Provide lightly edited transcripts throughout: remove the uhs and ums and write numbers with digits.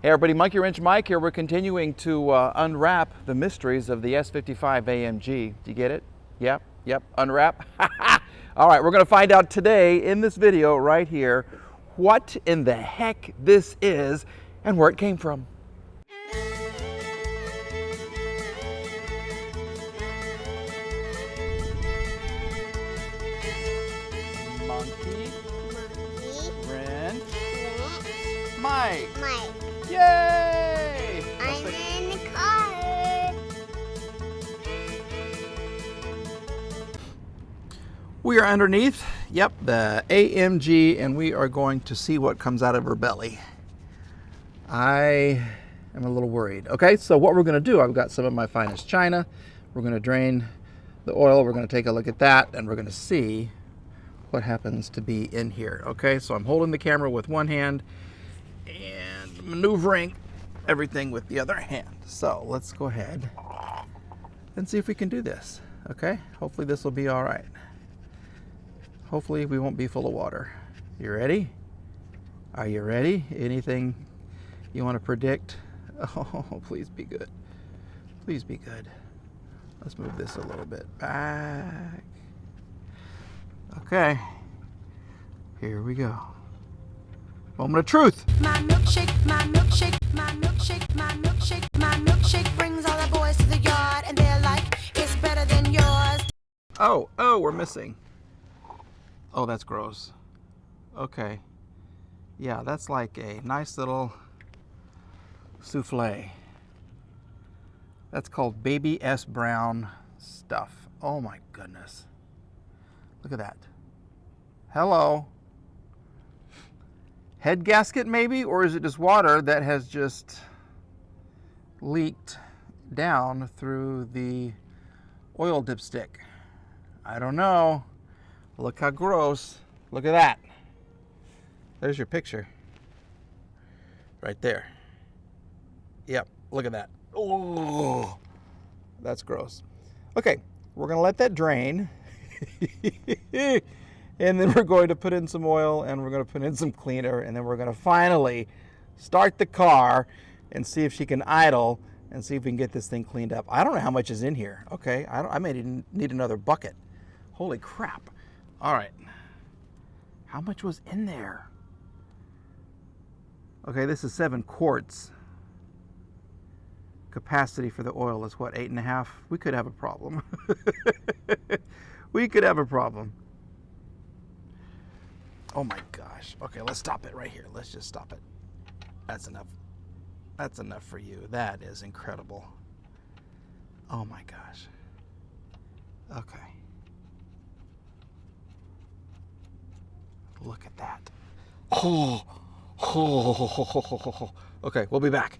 Hey everybody, Monkey Wrench Mike here. We're continuing to unwrap the mysteries of the S55 AMG. Do you get it? Yep, unwrap. All right, we're gonna find out today in this video right here what in the heck this is and where it came from. Monkey Wrench Mike. Yay! I'm in the car. We are underneath, yep, the AMG, and we are going to see what comes out of her belly. I am a little worried. Okay, so what we're going to do, I've got some of my finest china. We're going to drain the oil. We're going to take a look at that, and we're going to see what happens to be in here. Okay, so I'm holding the camera with one hand and maneuvering everything with the other hand. So let's go ahead and see if we can do this. Okay, hopefully this will be all right. Hopefully we won't be full of water. You ready? Are you ready? Anything you want to predict? Oh, please be good. Please be good. Let's move this a little bit back. Okay, here we go. Moment of truth. My milkshake, my milkshake, my milkshake, my milkshake, my milkshake brings all the boys to the yard and they're like, it's better than yours. Oh, we're missing. Oh, that's gross. Okay. Yeah, that's like a nice little souffle. That's called Baby S Brown stuff. Oh my goodness. Look at that. Hello. Head gasket maybe, or is it just water that has just leaked down through the oil dipstick? I don't know. Look how gross. Look at that. There's your picture. Right there. Yep, look at that. Oh, that's gross. Okay, we're gonna let that drain. And then we're going to put in some oil and we're going to put in some cleaner, and then we're going to finally start the car and see if she can idle and see if we can get this thing cleaned up. I don't know how much is in here. Okay, I may need another bucket. Holy crap. All right. How much was in there? Okay, this is 7 quarts. Capacity for the oil is what, 8.5? We could have a problem. We could have a problem. Oh my gosh. Okay, let's stop it right here. Let's just stop it. That's enough. That's enough for you. That is incredible. Oh my gosh. Okay. Look at that. Oh. Okay, we'll be back.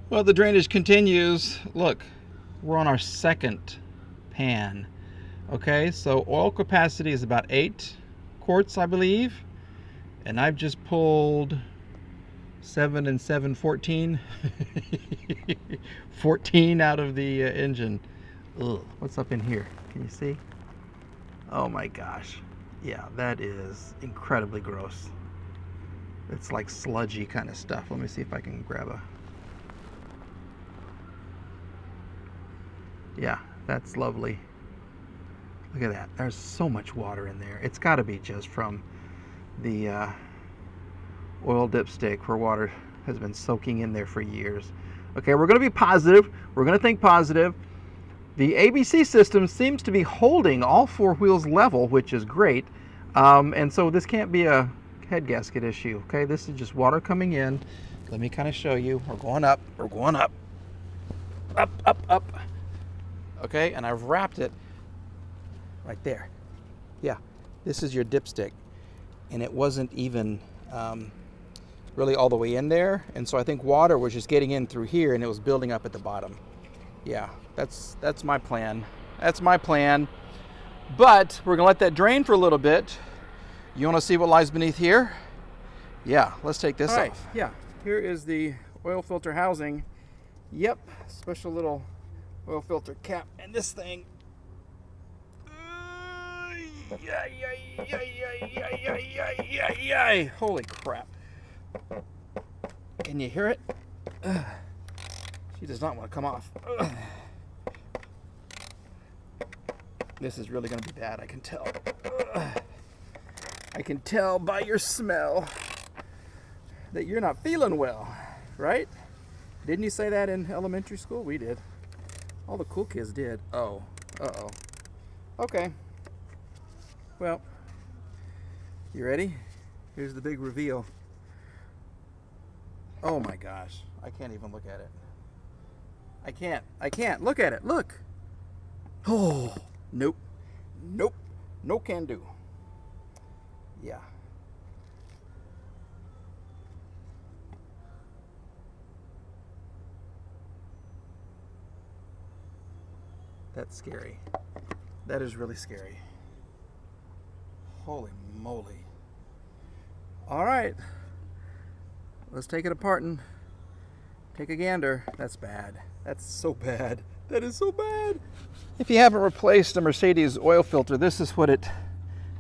Well, the drainage continues. Look, we're on our second pan. Okay, so oil capacity is about 8 quarts, I believe, and I've just pulled 7 and 7, 14. 14 out of the engine. Ugh. What's up in here? Can you see? Oh my gosh. Yeah, that is incredibly gross. It's like sludgy kind of stuff. Let me see if I can grab a... Yeah, that's lovely. Look at that. There's so much water in there. It's got to be just from the oil dipstick where water has been soaking in there for years. Okay, we're going to be positive. We're going to think positive. The ABC system seems to be holding all 4 wheels level, which is great. And so this can't be a head gasket issue. Okay, this is just water coming in. Let me kind of show you. We're going up. We're going up. Up, up, up. Okay, and I've wrapped it right there. Yeah, this is your dipstick, and it wasn't even really all the way in there, and so I think water was just getting in through here and it was building up at the bottom. Yeah, that's my plan. That's my plan. But we're gonna let that drain for a little bit. You want to see what lies beneath here? Yeah, let's take this off. Yeah, here is the oil filter housing. Yep, special little oil filter cap, and this thing. Holy crap. Can you hear it? She does not want to come off. This is really going to be bad, I can tell. I can tell by your smell that you're not feeling well, right? Didn't you say that in elementary school? We did. All the cool kids did. Oh, uh-oh. Okay. Well, you ready? Here's the big reveal. Oh my gosh, I can't even look at it. I can't look at it, look. Oh, nope, no can do. Yeah. That's scary. That is really scary. Holy moly. All right. Let's take it apart and take a gander. That's bad. That's so bad. That is so bad. If you haven't replaced a Mercedes oil filter, this is what it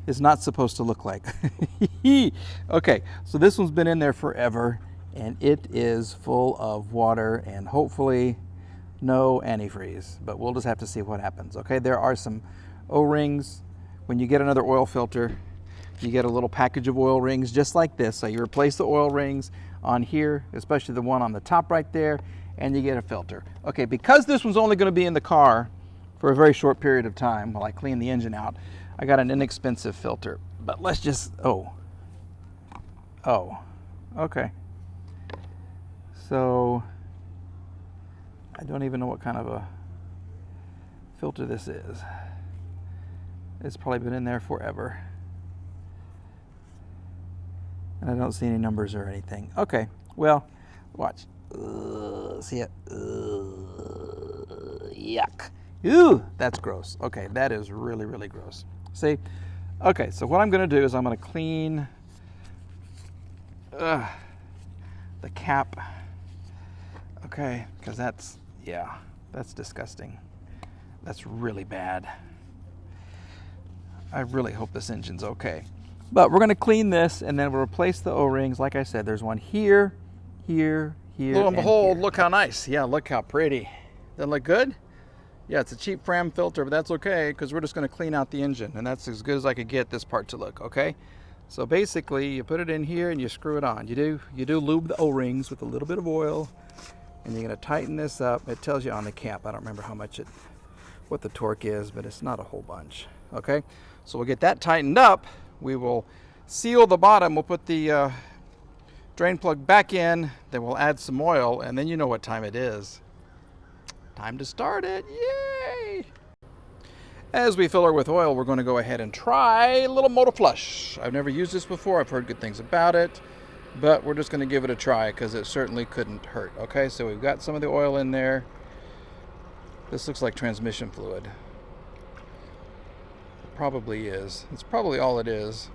is not supposed to look like. Okay, so this one's been in there forever and it is full of water and hopefully no antifreeze, but we'll just have to see what happens. Okay, there are some O-rings. When you get another oil filter, you get a little package of oil rings just like this. So you replace the oil rings on here, especially the one on the top right there, and you get a filter. Okay, because this one's only going to be in the car for a very short period of time while I clean the engine out, I got an inexpensive filter. But let's just, oh, okay. So I don't even know what kind of a filter this is. It's probably been in there forever. And I don't see any numbers or anything. Okay, well, watch. See it? Yuck. Ooh, that's gross. Okay, that is really, really gross. See? Okay, so what I'm going to do is I'm going to clean the cap. Okay, because that's, yeah, that's disgusting. That's really bad. I really hope this engine's okay. But we're going to clean this and then we'll replace the O-rings. Like I said, there's one here, here, here. Lo and behold, look how nice. Yeah, look how pretty. Doesn't look good? Yeah, it's a cheap Fram filter, but that's okay because we're just going to clean out the engine. And that's as good as I could get this part to look, okay? So basically, you put it in here and you screw it on. You do lube the O-rings with a little bit of oil. And you're going to tighten this up. It tells you on the cap. I don't remember what the torque is, but it's not a whole bunch, okay? So we'll get that tightened up. We will seal the bottom. We'll put the drain plug back in. Then we'll add some oil, and then you know what time it is. Time to start it. Yay! As we fill her with oil, we're going to go ahead and try a little motor flush. I've never used this before. I've heard good things about it, but we're just going to give it a try because it certainly couldn't hurt. Okay, so we've got some of the oil in there. This looks like transmission fluid. Probably is. It's probably all it is.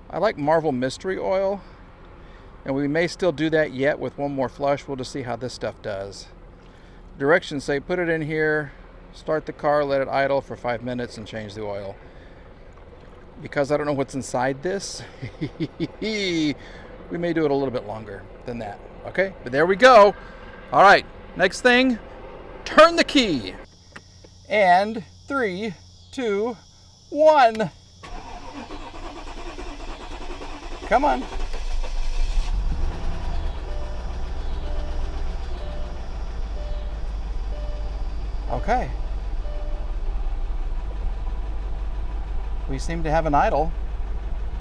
I like Marvel Mystery Oil, and we may still do that yet with one more flush. We'll just see how this stuff does. Directions say put it in here, start the car, let it idle for 5 minutes, and change the oil. Because I don't know what's inside this, we may do it a little bit longer than that. Okay, but there we go. All right, next thing, turn the key. And 3, 2, 1. Come on. Okay. We seem to have an idle.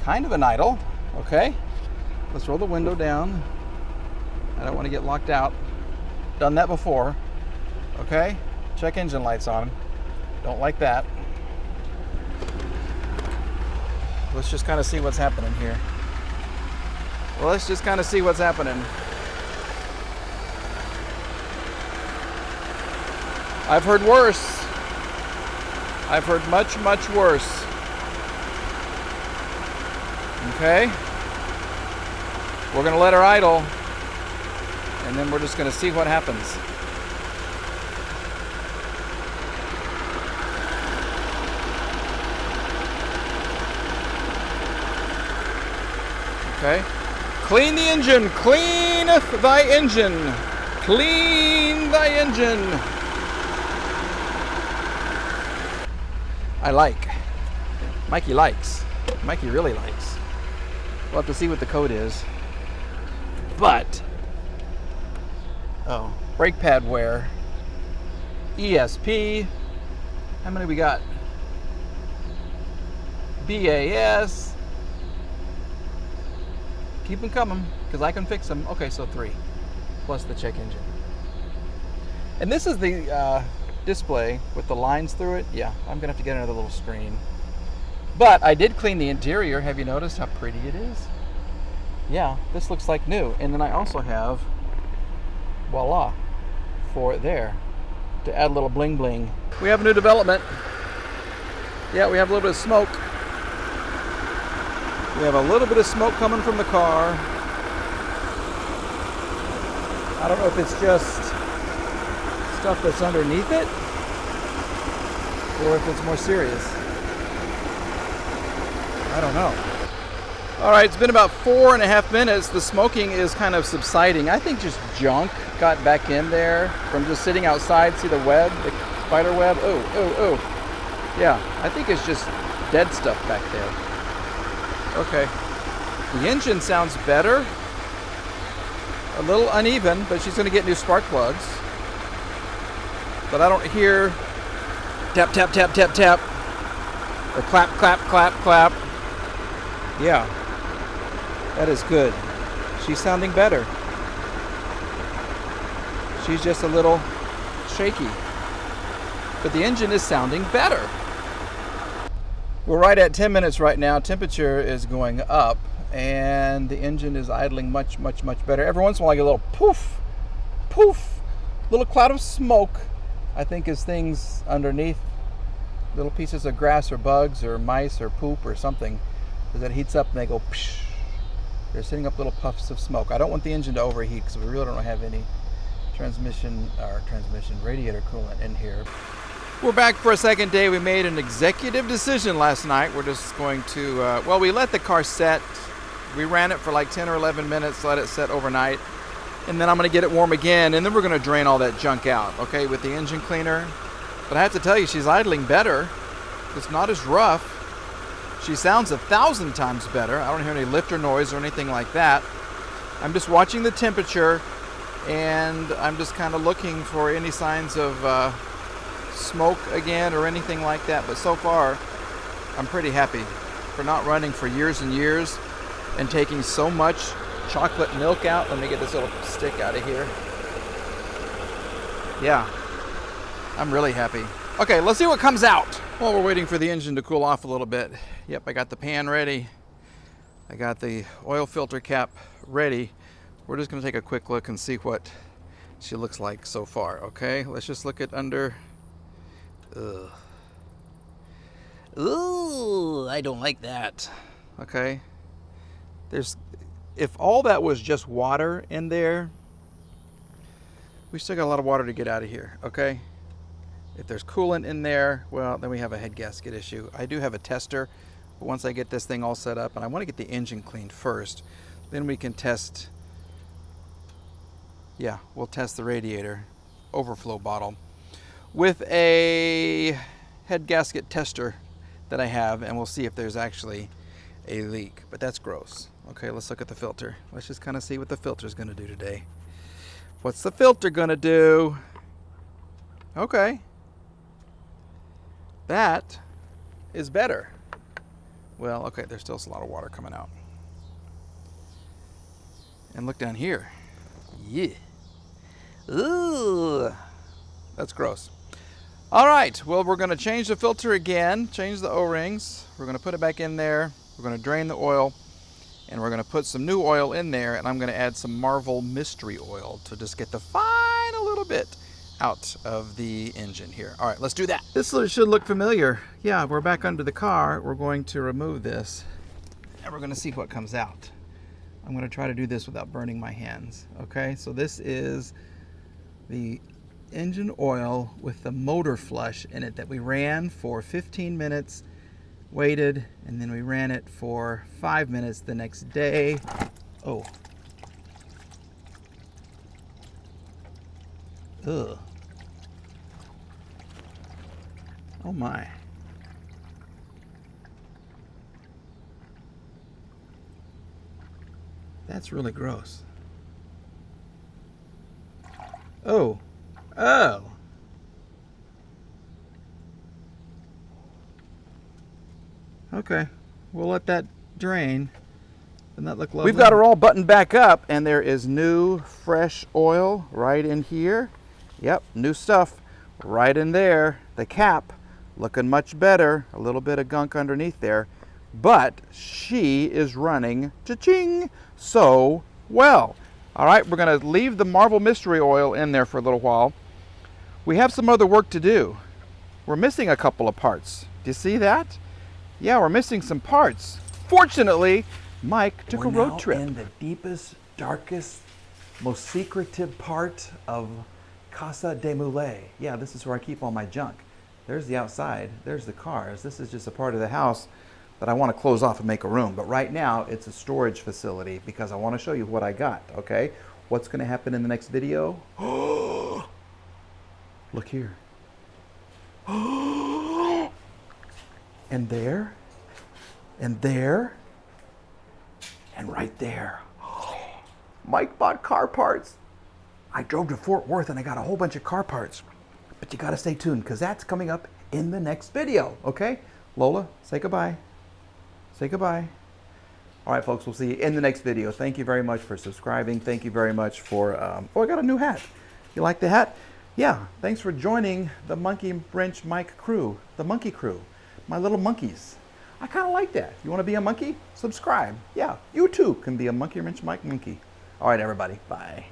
Kind of an idle. Okay. Let's roll the window down. I don't want to get locked out. Done that before. Okay. Check engine lights on. Don't like that. Let's just kind of see what's happening here. Well, let's just kind of see what's happening. I've heard worse. I've heard much, much worse. Okay. We're going to let her idle, and then we're just going to see what happens. Okay. Clean the engine. Cleaneth thy engine. Clean thy engine. I like. Mikey likes. Mikey really likes. We'll have to see what the code is. But, oh, brake pad wear, ESP, how many we got? BAS, keep them coming, because I can fix them. Okay, so 3, plus the check engine. And this is the display with the lines through it. Yeah, I'm gonna have to get another little screen. But I did clean the interior. Have you noticed how pretty it is? Yeah, this looks like new. And then I also have, voila, for there, to add a little bling bling. We have a new development. Yeah, we have a little bit of smoke. We have a little bit of smoke coming from the car. I don't know if it's just stuff that's underneath it, or if it's more serious. I don't know. All right, it's been about 4.5 minutes. The smoking is kind of subsiding. I think just junk got back in there from just sitting outside. See the web, the spider web? Oh. Yeah, I think it's just dead stuff back there. Okay. The engine sounds better. A little uneven, but she's gonna get new spark plugs. But I don't hear tap, tap, tap, tap, tap, or clap, clap, clap, clap. Yeah. That is good. She's sounding better. She's just a little shaky. But the engine is sounding better. We're right at 10 minutes right now. Temperature is going up and the engine is idling much, much, much better. Every once in a while I get a little poof, poof, little cloud of smoke. I think is things underneath, little pieces of grass or bugs or mice or poop or something. As it heats up and they go psh. They're sending up little puffs of smoke. I don't want the engine to overheat because we really don't have any transmission radiator coolant in here. We're back for a second day. We made an executive decision last night. We're just going to, well, we let the car set. We ran it for like 10 or 11 minutes, let it set overnight. And then I'm gonna get it warm again, and then we're gonna drain all that junk out, okay, with the engine cleaner. But I have to tell you, she's idling better. It's not as rough. She sounds 1,000 times better. I don't hear any lifter noise or anything like that. I'm just watching the temperature, and I'm just kind of looking for any signs of smoke again or anything like that. But so far, I'm pretty happy for not running for years and years and taking so much chocolate milk out. Let me get this little stick out of here. Yeah, I'm really happy. Okay, let's see what comes out. While we're waiting for the engine to cool off a little bit. Yep, I got the pan ready. I got the oil filter cap ready. We're just gonna take a quick look and see what she looks like so far, okay? Let's just look at under. Ugh. Ooh, I don't like that. Okay. If all that was just water in there, we still got a lot of water to get out of here, okay? If there's coolant in there, well, then we have a head gasket issue. I do have a tester, but once I get this thing all set up, and I want to get the engine cleaned first, then we can test, yeah, we'll test the radiator overflow bottle with a head gasket tester that I have, and we'll see if there's actually a leak, but that's gross. Okay, let's look at the filter. Let's just kind of see what the filter's gonna do today. What's the filter gonna do? Okay. That is better. Well, okay, there's still a lot of water coming out. And look down here. Yeah. Ooh. That's gross. All right, well, we're gonna change the filter again, change the O-rings. We're gonna put it back in there. We're gonna drain the oil, and we're gonna put some new oil in there, and I'm gonna add some Marvel Mystery Oil to just get the final little bit out of the engine here. All right, let's do that. This should look familiar. Yeah, we're back under the car. We're going to remove this, and we're gonna see what comes out. I'm gonna try to do this without burning my hands, okay? So this is the engine oil with the motor flush in it that we ran for 15 minutes, waited, and then we ran it for 5 minutes the next day. Oh. Ugh. Oh my. That's really gross. Oh. Oh. Okay. We'll let that drain. Doesn't that look lovely? We've got her all buttoned back up, and there is new, fresh oil right in here. Yep, new stuff right in there. The cap looking much better. A little bit of gunk underneath there. But she is running cha-ching so well. All right, we're going to leave the Marvel Mystery Oil in there for a little while. We have some other work to do. We're missing a couple of parts. Do you see that? Yeah, we're missing some parts. Fortunately, Mike took a road trip. We're now in the deepest, darkest, most secretive part of Casa de Moulet. Yeah, this is where I keep all my junk. There's the outside. There's the cars. This is just a part of the house that I want to close off and make a room. But right now, it's a storage facility because I want to show you what I got, okay? What's going to happen in the next video? Look here. And there, and there, and right there. Mike bought car parts. I drove to Fort Worth and I got a whole bunch of car parts. But you gotta stay tuned because that's coming up in the next video, okay? Lola, say goodbye. Say goodbye. All right, folks, we'll see you in the next video. Thank you very much for subscribing. Thank you very much for, oh, I got a new hat. You like the hat? Yeah, thanks for joining the Monkey Wrench Mike crew, the monkey crew, my little monkeys. I kind of like that. You want to be a monkey? Subscribe. Yeah, you too can be a Monkey Wrench Mike monkey. All right, everybody. Bye.